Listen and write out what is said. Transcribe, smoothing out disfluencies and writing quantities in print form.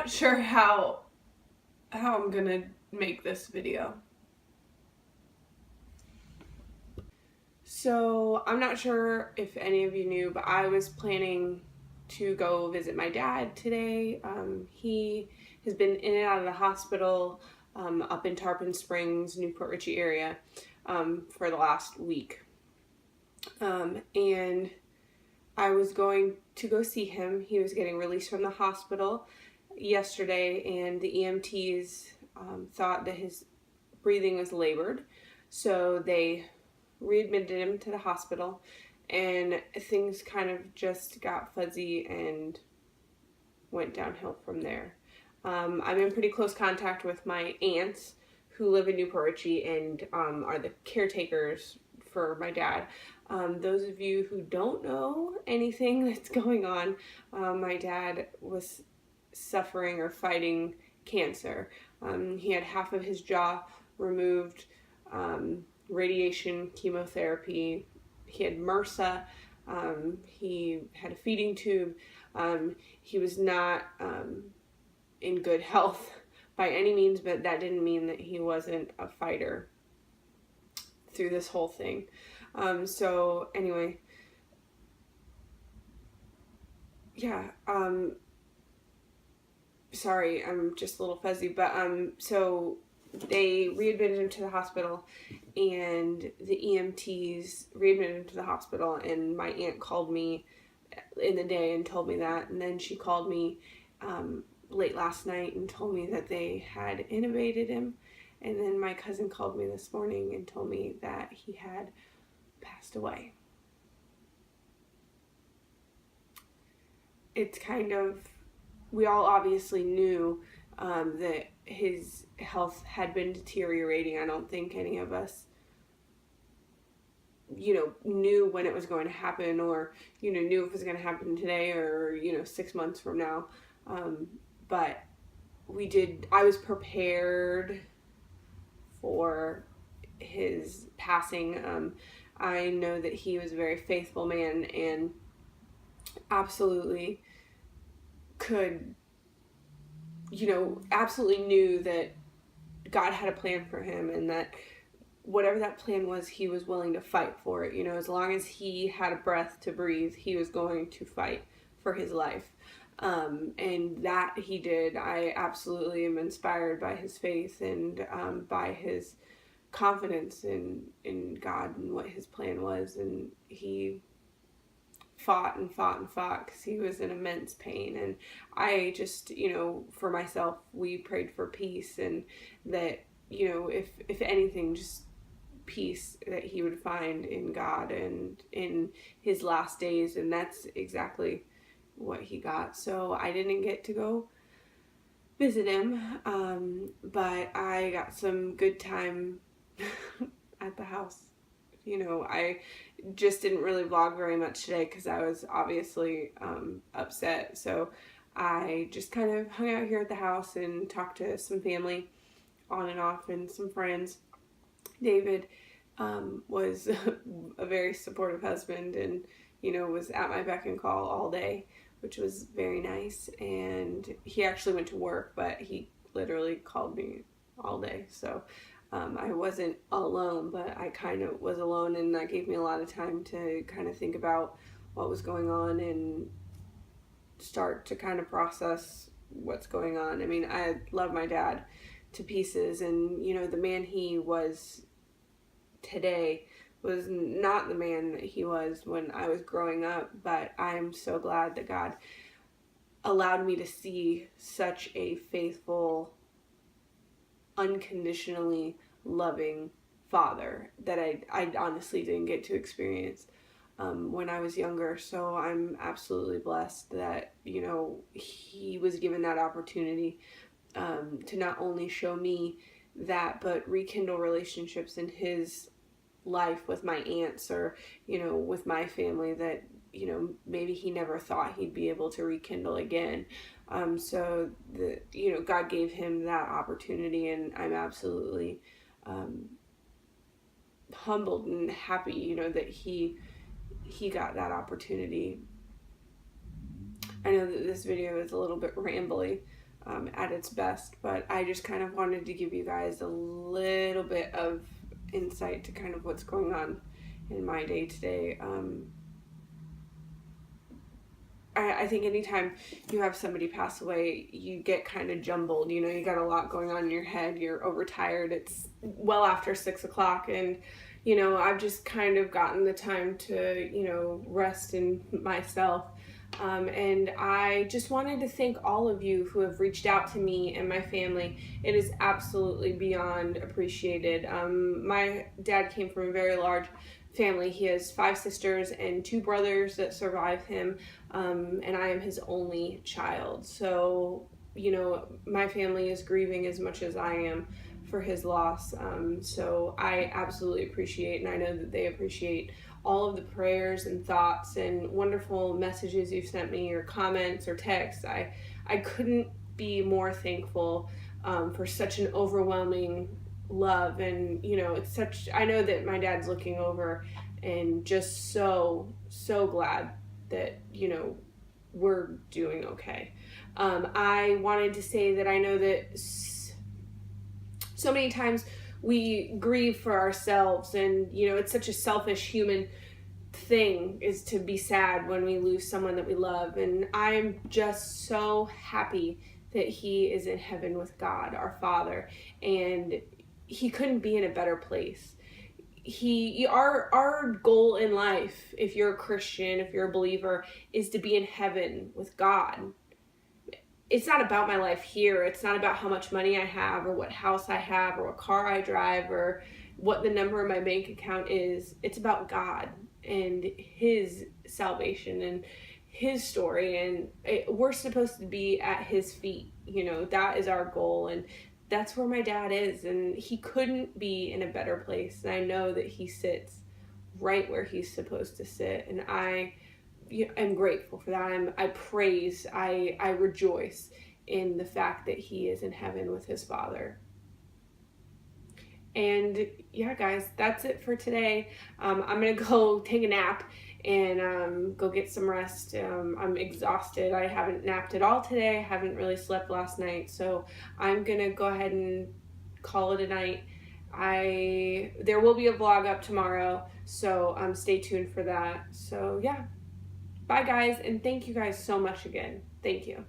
not sure how I'm gonna make this video. So I'm not sure if any of you knew, but I was planning to go visit my dad today. He has been in and out of the hospital up in Tarpon Springs, Newport Richey area for the last week. And I was going to go see him. He was getting released from the hospital yesterday, and the EMTs thought that his breathing was labored, so they readmitted him to the hospital, and things kind of just got fuzzy and went downhill from there. I'm in pretty close contact with my aunts who live in Newport Richey and are the caretakers for my dad. Those of you who don't know anything that's going on, my dad was suffering or fighting cancer. He had half of his jaw removed, radiation, chemotherapy. He had MRSA. He had a feeding tube. He was not in good health by any means, but that didn't mean that he wasn't a fighter through this whole thing. So anyway, yeah, sorry, I'm just a little fuzzy, but so they readmitted him to the hospital, and the EMTs readmitted him to the hospital, and my aunt called me in the day and told me that, and then she called me late last night and told me that they had intubated him, and then my cousin called me this morning and told me that he had passed away. It's kind of, we all obviously knew that his health had been deteriorating. I don't think any of us, knew when it was going to happen, or, knew if it was going to happen today or, 6 months from now. But I was prepared for his passing. I know that he was a very faithful man and absolutely could, absolutely knew that God had a plan for him, and that whatever that plan was, he was willing to fight for it. As long as he had a breath to breathe, he was going to fight for his life. And that he did. I absolutely am inspired by his faith and by his confidence in God and what his plan was. And he fought and fought and fought because he was in immense pain. And I just, for myself, we prayed for peace, and that, if anything, just peace that he would find in God and in his last days. And that's exactly what he got. So I didn't get to go visit him, but I got some good time at the house. I just didn't really vlog very much today because I was obviously upset. So I just kind of hung out here at the house and talked to some family on and off and some friends. David was a very supportive husband, and was at my beck and call all day, which was very nice. And he actually went to work, but he literally called me all day. So I wasn't alone, but I kind of was alone, and that gave me a lot of time to kind of think about what was going on and start to kind of process what's going on. I mean, I love my dad to pieces, and the man he was today was not the man that he was when I was growing up, but I'm so glad that God allowed me to see such a faithful, unconditionally loving father that I honestly didn't get to experience when I was younger. So I'm absolutely blessed that, he was given that opportunity to not only show me that, but rekindle relationships in his life with my aunts, or with my family that maybe he never thought he'd be able to rekindle again. So God gave him that opportunity, and I'm absolutely humbled and happy that he got that opportunity. I know that this video is a little bit rambly, at its best. But I just kind of wanted to give you guys a little bit of insight to kind of what's going on in my day to day. I think anytime you have somebody pass away, you get kind of jumbled. You know, you got a lot going on in your head. You're overtired. It's well after 6 o'clock, and you know, I've just kind of gotten the time to, you know, rest in myself. And I just wanted to thank all of you who have reached out to me and my family. It is absolutely beyond appreciated. My dad came from a very large family. He has 5 sisters and 2 brothers that survive him, and I am his only child. So, you know, my family is grieving as much as I am for his loss. So I absolutely appreciate, and I know that they appreciate, all of the prayers and thoughts and wonderful messages you've sent me, or comments or texts. I couldn't be more thankful for such an overwhelming love. And you know, it's such, I know that my dad's looking over and just so glad that, you know, we're doing okay. I wanted to say that I know that so many times we grieve for ourselves, and you know, it's such a selfish human thing is to be sad when we lose someone that we love. And I'm just so happy that he is in heaven with God, our Father, and he couldn't be in a better place. Our goal in life, if you're a Christian, if you're a believer, is to be in heaven with God. It's not about my life here. It's not about how much money I have, or what house I have, or what car I drive, or what the number in my bank account is. It's about God and his salvation and his story, and we're supposed to be at his feet. You know, that is our goal, and that's where my dad is, and he couldn't be in a better place. And I know that he sits right where he's supposed to sit, and I am grateful for that. I praise, I rejoice in the fact that he is in heaven with his Father. And yeah, guys, that's it for today. I'm gonna go take a nap and go get some rest. I'm exhausted. I haven't napped at all today. I haven't really slept last night, so I'm gonna go ahead and call it a night. There will be a vlog up tomorrow, so stay tuned for that. So yeah, bye guys, and thank you guys so much again. Thank you.